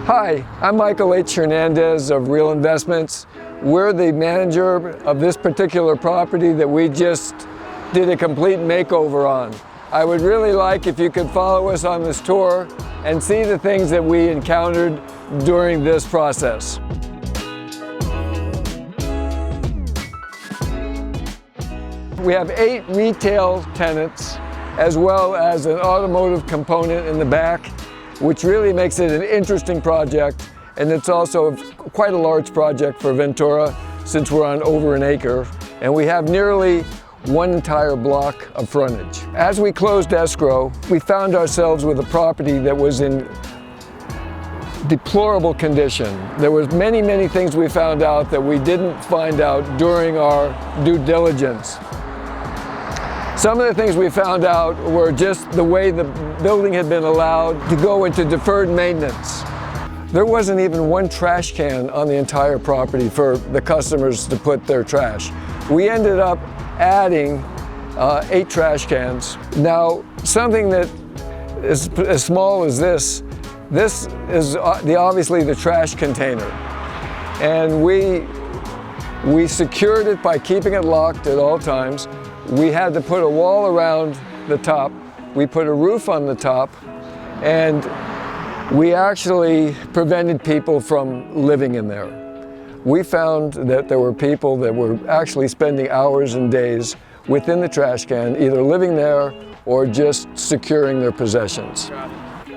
Hi, I'm Michael H. Hernandez of Real Investments. We're the manager of this particular property that we just did a complete makeover on. I would really like if you could follow us on this tour and see the things that we encountered during this process. We have 8 retail tenants as well as an automotive component in the back, which really makes it an interesting project, and it's also quite a large project for Ventura since we're on over an acre, and we have nearly one entire block of frontage. As we closed escrow, we found ourselves with a property that was in deplorable condition. There was many things we found out that we didn't find out during our due diligence. Some of the things we found out were just the way the building had been allowed to go into deferred maintenance. There wasn't even one trash can on the entire property for the customers to put their trash. We ended up adding 8 trash cans. Now, something that is as small as this is obviously the trash container. And we secured it by keeping it locked at all times. We had to put a wall around the top. We put a roof on the top, and we actually prevented people from living in there. We found that there were people that were actually spending hours and days within the trash can, either living there or just securing their possessions.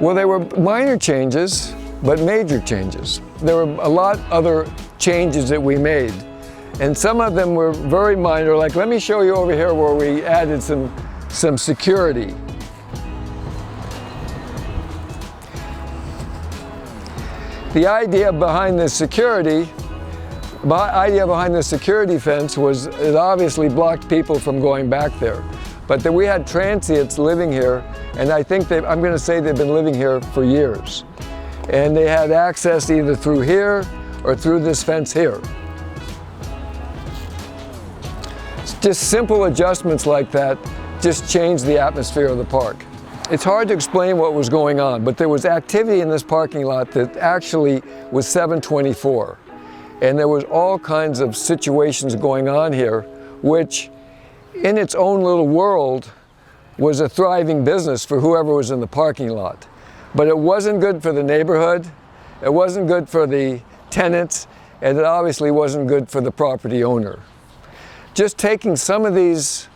Well, they were minor changes, but major changes. There were a lot other changes that we made. And some of them were very minor, like let me show you over here where we added some security. The idea behind the security fence was it obviously blocked people from going back there. But that we had transients living here, and I think I'm going to say they've been living here for years. And they had access either through here or through this fence here. Just simple adjustments like that just changed the atmosphere of the park. It's hard to explain what was going on, but there was activity in this parking lot that actually was 724. And there was all kinds of situations going on here, which in its own little world was a thriving business for whoever was in the parking lot. But it wasn't good for the neighborhood, it wasn't good for the tenants, and it obviously wasn't good for the property owner. Just taking some of these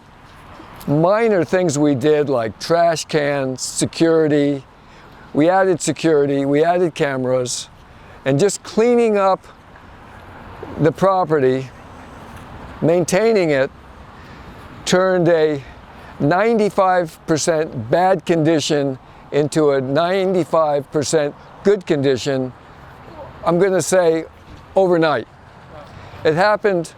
minor things we did, like trash cans, security, we added cameras, and just cleaning up the property, maintaining it, turned a 95% bad condition into a 95% good condition, I'm going to say overnight. It happened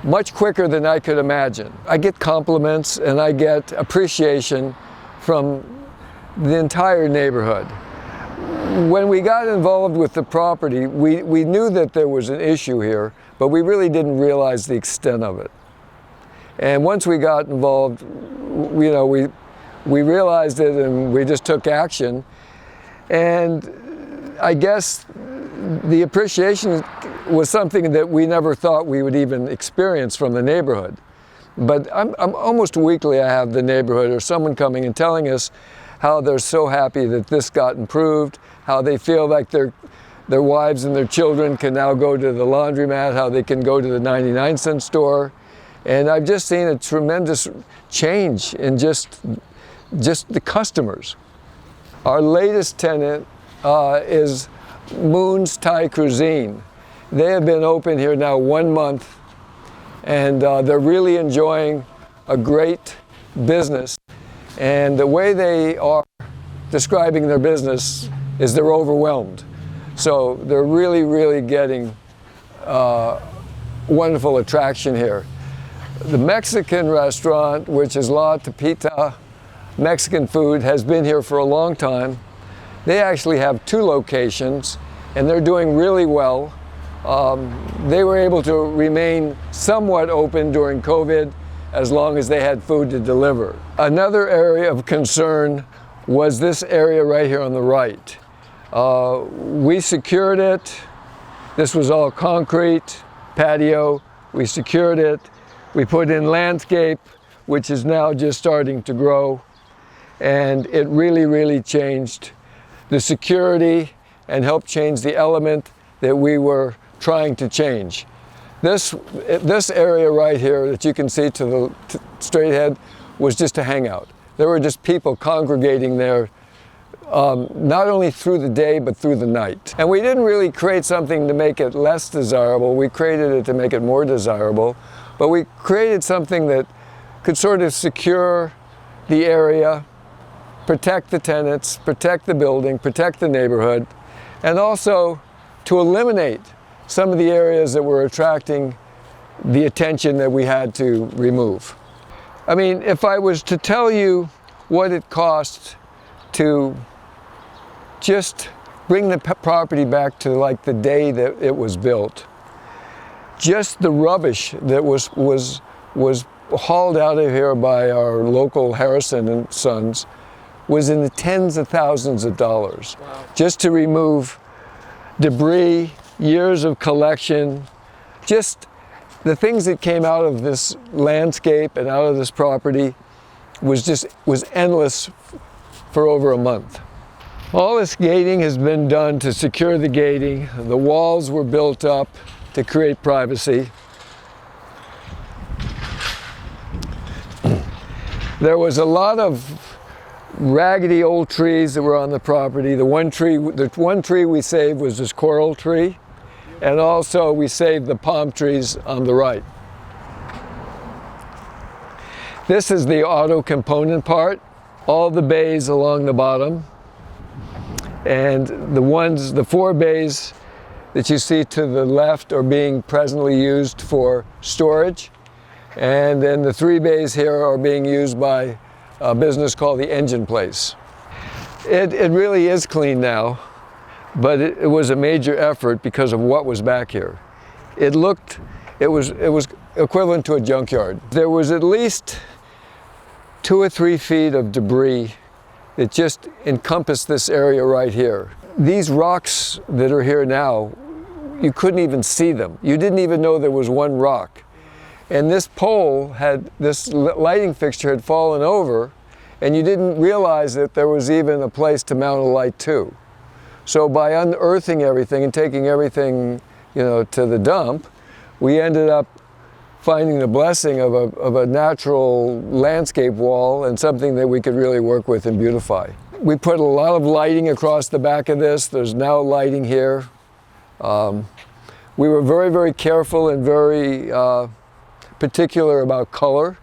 much quicker than I could imagine. I get compliments and I get appreciation from the entire neighborhood. When we got involved with the property, we knew that there was an issue here, but we really didn't realize the extent of it. And once we got involved, we realized it and we just took action. And I guess the appreciation was something that we never thought we would even experience from the neighborhood. But I'm almost weekly I have the neighborhood or someone coming and telling us how they're so happy that this got improved, how they feel like their wives and their children can now go to the laundromat, how they can go to the 99-cent store. And I've just seen a tremendous change in just the customers. Our latest tenant is Moon's Thai Cuisine. They have been open here now 1 month, and they're really enjoying a great business. And the way they are describing their business is they're overwhelmed. So they're really getting wonderful attraction here. The Mexican restaurant, which is La Tapita Mexican food, has been here for a long time. They actually have 2 locations, and they're doing really well. They were able to remain somewhat open during COVID as long as they had food to deliver. Another area of concern was this area right here on the right. We secured it. This was all concrete, patio. We secured it. We put in landscape, which is now just starting to grow. And it really, really changed the security and helped change the element that we were trying to change. This area right here that you can see to the straight ahead was just a hangout. There were just people congregating there, not only through the day, but through the night. And we didn't really create something to make it less desirable. We created it to make it more desirable. But we created something that could sort of secure the area, protect the tenants, protect the building, protect the neighborhood, and also to eliminate some of the areas that were attracting the attention that we had to remove. I mean, if I was to tell you what it cost to just bring the property back to like the day that it was built, just the rubbish that was hauled out of here by our local Harrison and Sons was in the tens of thousands of dollars. Wow. Just to remove debris, years of collection, just the things that came out of this landscape and out of this property was endless for over a month. All this gating has been done to secure the gating. The walls were built up to create privacy. There was a lot of raggedy old trees that were on the property. The one tree we saved was this coral tree, and also we saved the palm trees on the right. This is the auto component part, all the bays along the bottom, and the 4 bays that you see to the left are being presently used for storage, and then the 3 bays here are being used by a business called the Engine Place. It really is clean now, but it was a major effort because of what was back here. It was equivalent to a junkyard. There was at least 2 or 3 feet of debris that just encompassed this area right here. These rocks that are here now, you couldn't even see them. You didn't even know there was one rock. And this pole this lighting fixture had fallen over, and you didn't realize that there was even a place to mount a light too. So by unearthing everything and taking everything, to the dump, we ended up finding the blessing of a natural landscape wall and something that we could really work with and beautify. We put a lot of lighting across the back of this. There's now lighting here. We were very, very careful and very particular about color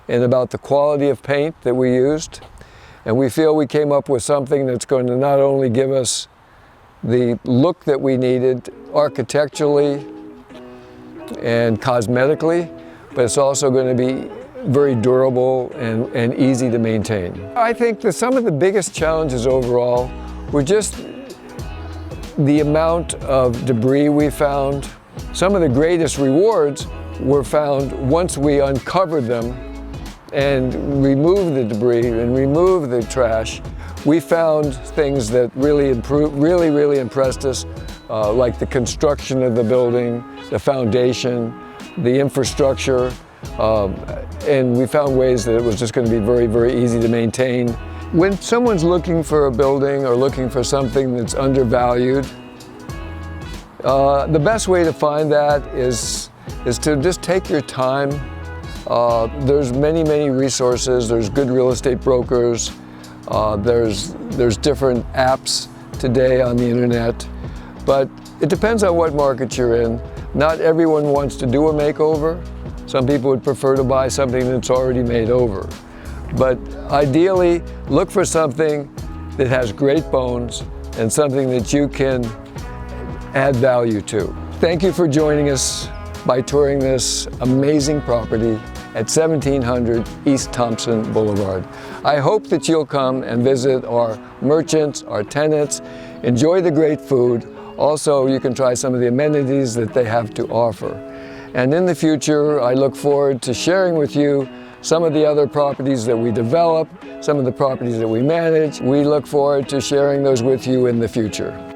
and about the quality of paint that we used. And we feel we came up with something that's going to not only give us the look that we needed architecturally and cosmetically, but it's also going to be very durable and easy to maintain. I think that some of the biggest challenges overall were just the amount of debris we found. Some of the greatest rewards were found once we uncovered them and removed the debris and removed the trash. We found things that really impressed us, like the construction of the building, the foundation, the infrastructure, and we found ways that it was just going to be very, very easy to maintain. When someone's looking for a building or looking for something that's undervalued, the best way to find that is to just take your time. There's many resources. There's good real estate brokers. There's different apps today on the internet, but it depends on what market you're in. Not everyone wants to do a makeover. Some people would prefer to buy something that's already made over. But ideally, look for something that has great bones and something that you can add value to. Thank you for joining us by touring this amazing property at 1700 East Thompson Boulevard. I hope that you'll come and visit our merchants, our tenants, enjoy the great food. Also, you can try some of the amenities that they have to offer. And in the future, I look forward to sharing with you some of the other properties that we develop, some of the properties that we manage. We look forward to sharing those with you in the future.